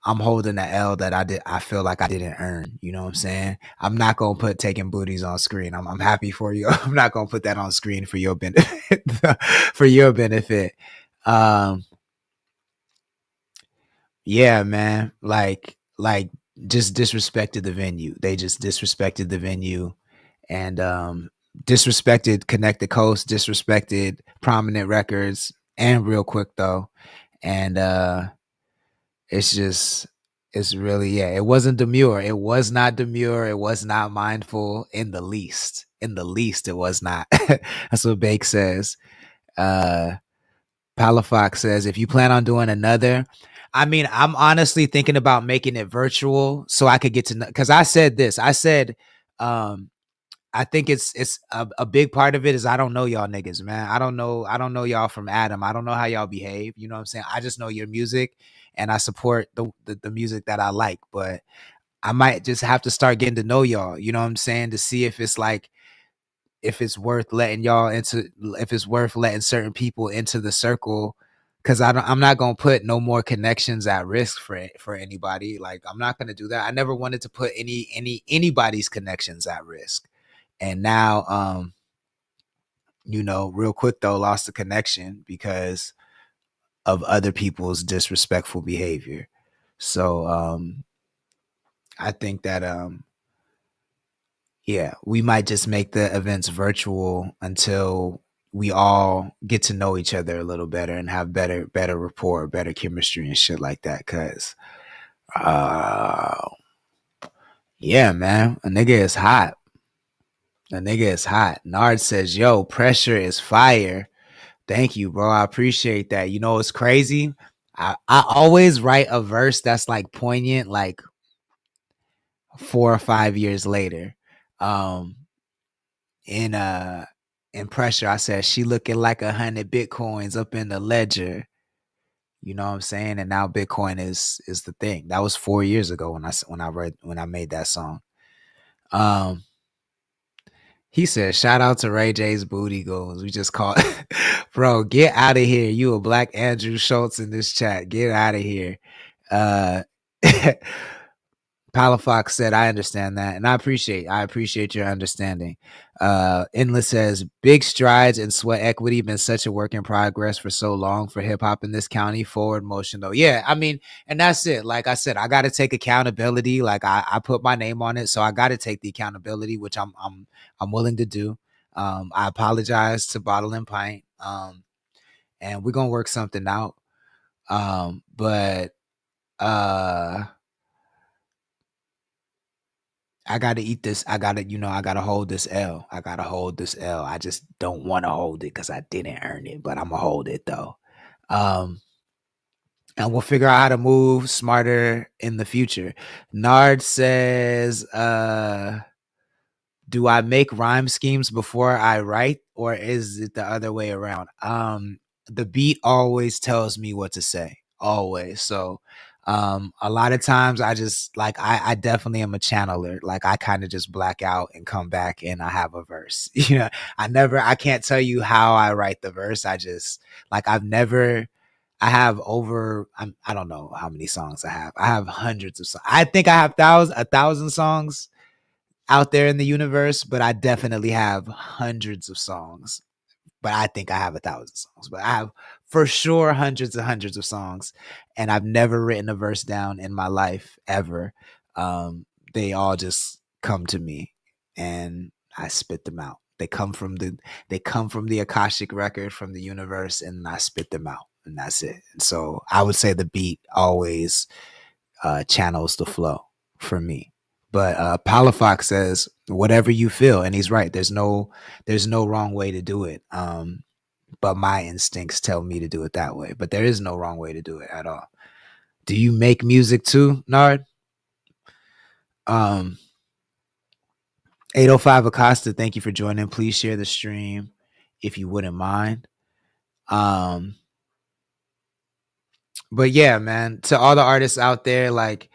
I'm holding the L that I feel like I didn't earn. You know what I'm saying? I'm not gonna put taking booties on screen. I'm happy for you. I'm not gonna put that on screen for your benefit. For your benefit. Yeah, man. Like just disrespected the venue. They just disrespected the venue and disrespected Connect the Coast, disrespected Prominent Records, and Real Quick though. And it's really, yeah, it wasn't demure. It was not demure. It was not mindful in the least. In the least, it was not. That's what Bake says. Palafox says, if you plan on doing another, I mean, I'm honestly thinking about making it virtual so I could get to know, because I said this. I said, I think it's a big part of it is I don't know y'all niggas, man. I don't know y'all from Adam. I don't know how y'all behave. You know what I'm saying? I just know your music and I support the music that I like. But I might just have to start getting to know y'all, you know what I'm saying, to see if it's like if it's worth letting y'all into if it's worth letting certain people into the circle. Cause I'm not gonna put no more connections at risk for anybody. Like I'm not gonna do that. I never wanted to put anybody's connections at risk. And now real quick though, lost the connection because of other people's disrespectful behavior. So I think that yeah, we might just make the events virtual until we all get to know each other a little better and have better rapport, better chemistry and shit like that. Cause uh yeah, man, a nigga is hot. A nigga is hot. Nard says, yo, pressure is fire. Thank you, bro. I appreciate that. You know, it's crazy. I always write a verse that's like poignant, like 4 or 5 years later. Um, in in pressure, I said she looking like 100 Bitcoins up in the ledger. You know what I'm saying? And now Bitcoin is the thing. That was 4 years ago when I made that song. Um, he said, "Shout out to Ray J's booty goals." We just called, bro. Get out of here. You a black Andrew Schultz in this chat. Get out of here. Uh, Palafox said, I understand that. And I appreciate your understanding. Endless says, big strides in sweat equity, been such a work in progress for so long for hip hop in this county. Forward motion though. Yeah, I mean, and that's it. Like I said, I gotta take accountability. Like I put my name on it. So I gotta take the accountability, which I'm willing to do. I apologize to Bottle and Pint. And we're gonna work something out. But I gotta eat this. I gotta hold this L. I gotta hold this L. I just don't want to hold it because I didn't earn it, but I'm gonna hold it though. Um, and we'll figure out how to move smarter in the future. Nard says, do I make rhyme schemes before I write, or is it the other way around? The beat always tells me what to say, always. So, a lot of times I just like I definitely am a channeler. Like I kind of just black out and come back and I have a verse. I can't tell you how I write the verse. I just like I have I don't know how many songs I have. I have hundreds of songs. I think I have a thousand songs out there in the universe, but I definitely have hundreds of songs. But I think I have 1,000 songs. But I have for sure hundreds and hundreds of songs, and I've never written a verse down in my life ever. They all just come to me, and I spit them out. They come from the Akashic record from the universe, and I spit them out, and that's it. And so I would say the beat always channels the flow for me. But Palafox says whatever you feel, and he's right. There's no wrong way to do it. But my instincts tell me to do it that way. But there is no wrong way to do it at all. Do you make music too, Nard? 805 Acosta, thank you for joining. Please share the stream if you wouldn't mind. But yeah, man, to all the artists out there, like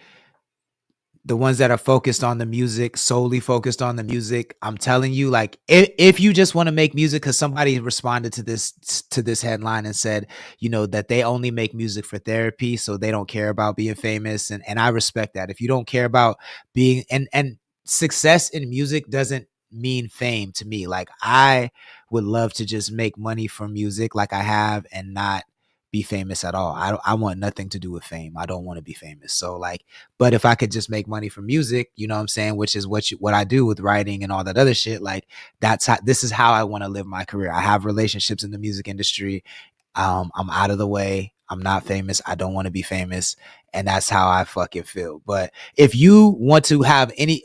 the ones that are focused on the music, solely focused on the music, I'm telling you, like if you just want to make music, because somebody responded to this headline and said, that they only make music for therapy, so they don't care about being famous, and I respect that. If you don't care about being and success in music doesn't mean fame to me. Like I would love to just make money from music like I have and not be famous at all. I want nothing to do with fame. I don't want to be famous. So like, but if I could just make money from music, you know what I'm saying, which is what I do with writing and all that other shit, like this is how I want to live my career. I have relationships in the music industry. I'm out of the way. I'm not famous. I don't want to be famous. And that's how I fucking feel. But if you want to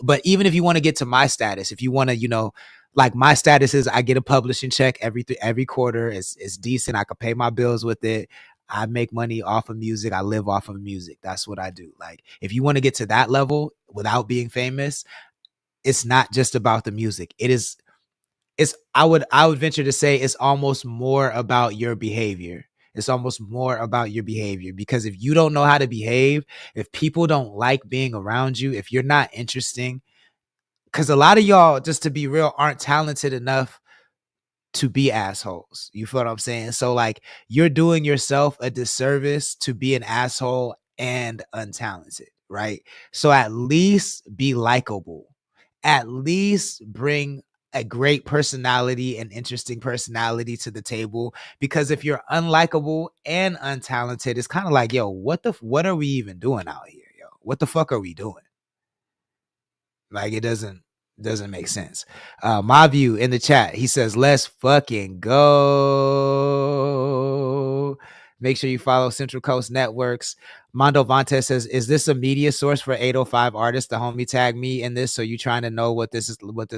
but even if you want to get to my status, if you want to, like my status is I get a publishing check every quarter. It's decent. I can pay my bills with it. I make money off of music. I live off of music. That's what I do. Like if you want to get to that level without being famous, it's not just about the music. It's I would venture to say it's almost more about your behavior. It's almost more about your behavior, because if you don't know how to behave, if people don't like being around you, if you're not interesting, because a lot of y'all, just to be real, aren't talented enough to be assholes. You feel what I'm saying? So like, you're doing yourself a disservice to be an asshole and untalented, right? So at least be likable. At least bring a great personality and interesting personality to the table, because if you're unlikable and untalented, it's kind of like, yo, what are we even doing out here, yo? What the fuck are we doing? Like, it doesn't make sense. My view in the chat, he says, let's fucking go. Make sure you follow Central Coast Networks. Mondo Vontes says, is this a media source for 805 artists? The homie tagged me in this. So you trying to know what this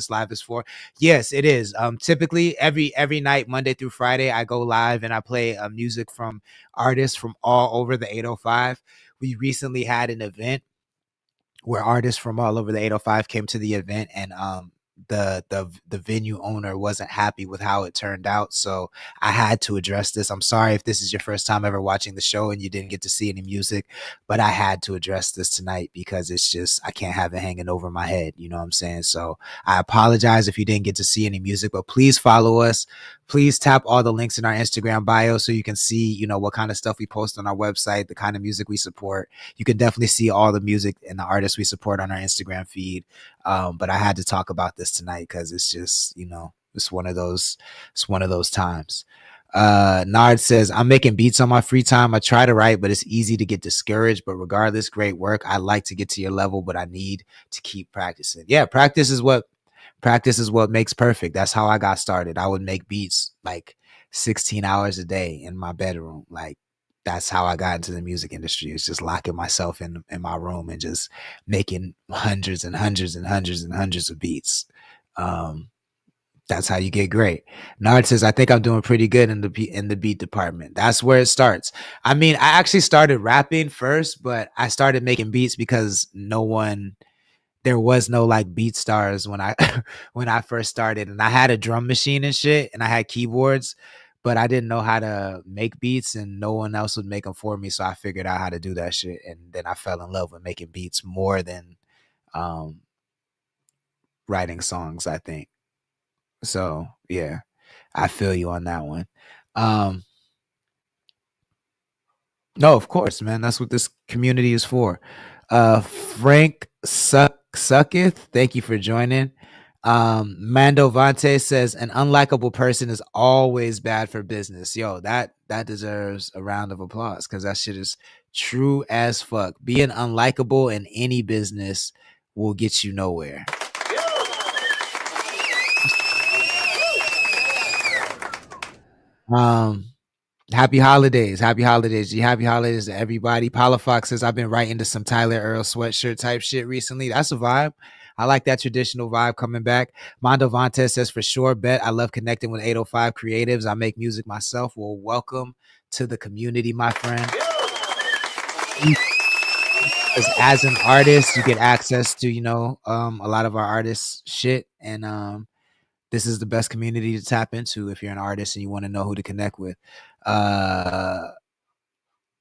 live is for? Yes, it is. Typically every night, Monday through Friday, I go live and I play music from artists from all over the 805. We recently had an event where artists from all over the 805 came to the event, and the venue owner wasn't happy with how it turned out, so I had to address this. I'm sorry if this is your first time ever watching the show and you didn't get to see any music, but I had to address this tonight because it's just, I can't have it hanging over my head, you know what I'm saying? So I apologize if you didn't get to see any music, but please follow us. Please tap all the links in our Instagram bio so you can see, you know, what kind of stuff we post on our website, the kind of music we support. You can definitely see all the music and the artists we support on our Instagram feed. But I had to talk about this tonight because it's just, you know, it's one of those times. Nard says, I'm making beats on my free time. I try to write, but it's easy to get discouraged. But regardless, great work. I like to get to your level, but I need to keep practicing. Yeah, practice is what makes perfect. That's how I got started. I would make beats like 16 hours a day in my bedroom. Like, that's how I got into the music industry. It's just locking myself in my room and just making hundreds and hundreds and hundreds and hundreds of beats. That's how you get great. Nard says, I think I'm doing pretty good in the beat department. That's where it starts. I mean, I actually started rapping first, but I started making beats because there was no like beat stars when I when I first started, and I had a drum machine and shit, and I had keyboards, but I didn't know how to make beats, and no one else would make them for me. So I figured out how to do that shit, and then I fell in love with making beats more than writing songs, I think. So yeah, I feel you on that one. No, of course, man. That's what this community is for. Frank Sucketh, thank you for joining. Mando Vante says, an unlikable person is always bad for business. Yo, that deserves a round of applause, because that shit is true as fuck. Being unlikable in any business will get you nowhere. Happy holidays. Happy holidays. Happy holidays to everybody. Paula Fox says, I've been writing to some Tyler Earl sweatshirt type shit recently. That's a vibe. I like that traditional vibe coming back. Mondo Vontes says, for sure, bet. I love connecting with 805 creatives. I make music myself. Well, welcome to the community, my friend. As an artist, you get access to, you know, a lot of our artists' shit. And this is the best community to tap into if you're an artist and you want to know who to connect with.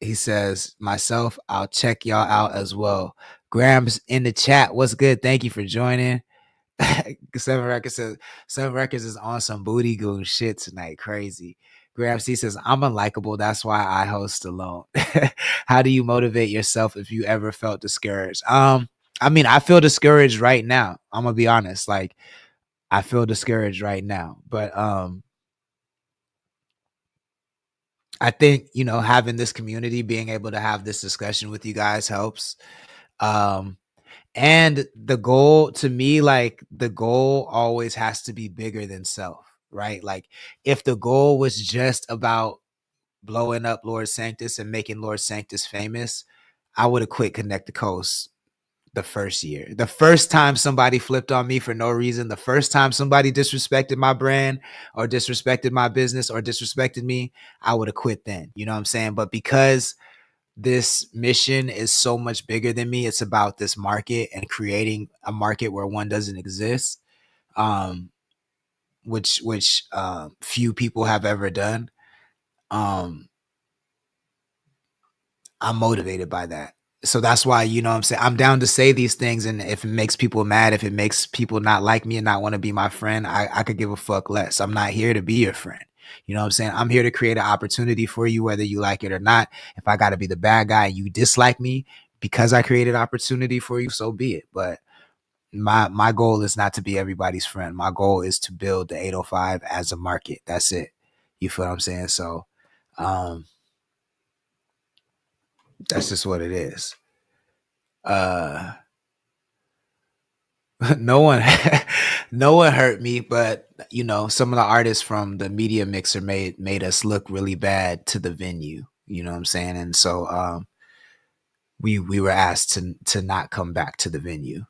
He says, myself, I'll check y'all out as well. Graham's in the chat. What's good? Thank you for joining. Seven Records says, Seven Records is on some booty goon shit tonight. Crazy. Graham C says, I'm unlikable. That's why I host alone. How do you motivate yourself if you ever felt discouraged? I mean, I feel discouraged right now. I'm gonna be honest. Like, I feel discouraged right now. But I think, you know, having this community, being able to have this discussion with you guys helps. And the goal, to me, like, the goal always has to be bigger than self, right? Like, if the goal was just about blowing up Lord Sanctus and making Lord Sanctus famous, I would have quit Connect the Coast the first year. The first time somebody flipped on me for no reason, the first time somebody disrespected my brand or disrespected my business or disrespected me, I would have quit then. You know what I'm saying? But because this mission is so much bigger than me. It's about this market and creating a market where one doesn't exist, which few people have ever done. I'm motivated by that. So that's why, you know what I'm saying, I'm down to say these things, and if it makes people mad, if it makes people not like me and not want to be my friend, I could give a fuck less. I'm not here to be your friend. You know what I'm saying? I'm here to create an opportunity for you, whether you like it or not. If I got to be the bad guy and you dislike me because I created opportunity for you, so be it. But my goal is not to be everybody's friend. My goal is to build the 805 as a market. That's it. You feel what I'm saying? So that's just what it is. No one no one hurt me, but you know, some of the artists from the media mixer made us look really bad to the venue. You know what I'm saying? And so we were asked to not come back to the venue.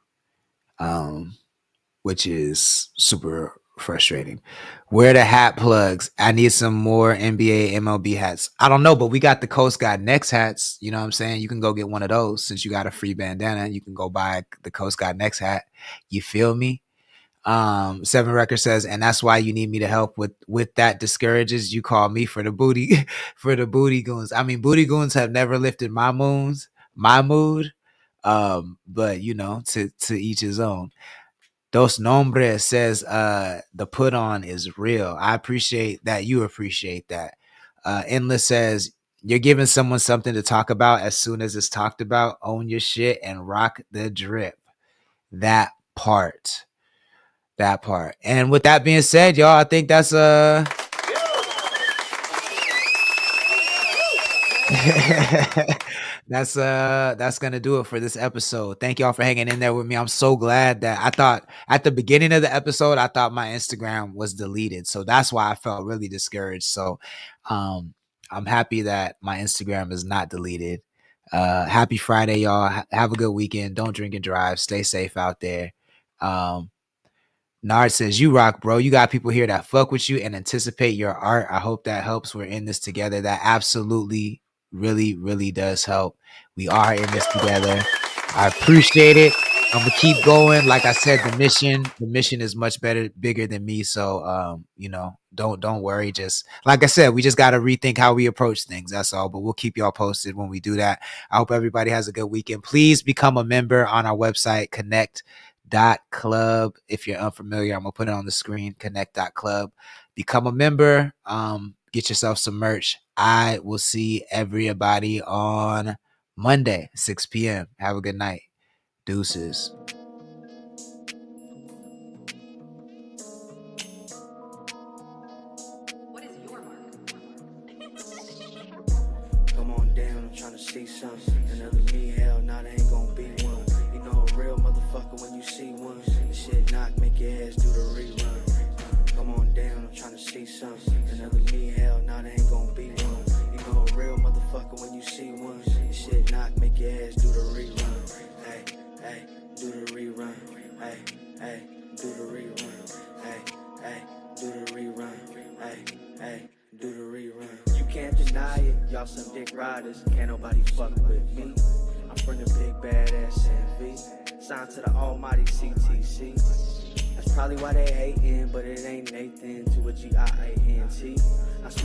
Which is super frustrating. Where the hat plugs? I need some more NBA, MLB hats. I don't know, but we got the Coast Guard Next hats. You know what I'm saying? You can go get one of those since you got a free bandana. You can go buy the Coast Guard Next hat. You feel me? Seven Record says, and that's why you need me to help with that. Discourages you call me for the booty for the booty goons. I mean, booty goons have never lifted my mood. But you know, to each his own. Dos Nombres says the put on is real. I appreciate that. You appreciate that. Endless says you're giving someone something to talk about as soon as it's talked about. Own your shit and rock the drip. That part. And with that being said, y'all, I think that's that's gonna do it for this episode. Thank y'all for hanging in there with me. I'm so glad that I thought at the beginning of the episode I thought my Instagram was deleted, so that's why I felt really discouraged. So I'm happy that my Instagram is not deleted. Happy Friday, y'all. Have a good weekend. Don't drink and drive. Stay safe out there. Nard says, you rock, bro. You got people here that fuck with you and anticipate your art. I hope that helps. We're in this together. That absolutely really, really does help. We are in this together. I appreciate it. I'm gonna keep going. Like I said, the mission is much bigger than me. So you know, don't worry. Just like I said, we just gotta rethink how we approach things. That's all. But we'll keep y'all posted when we do that. I hope everybody has a good weekend. Please become a member on our website, connxct.club. If you're unfamiliar, I'm gonna put it on the screen, connxct.club. Become a member. Get yourself some merch. I will see everybody on Monday, 6 p.m. Have a good night. Deuces. What is your mark? Come on down, I'm trying to see something. Another me, hell, nah, there ain't gonna be one. You know a real motherfucker when you see one. The shit knock, make your ass do the rerun. Come on down, I'm trying to see something. Another me, hell, nah, there ain't gonna be one. You know a real motherfucker when you see one. The shit knock, make your ass do the rerun. Hey, do the rerun. Hey, do the rerun. Hey, do the rerun. Hey, do the rerun. You can't deny it, y'all some dick riders. Can't nobody fuck with me. I'm from the big badass NV. Signed to the almighty CTC. That's probably why they hating, but it ain't Nathan to a GIANT.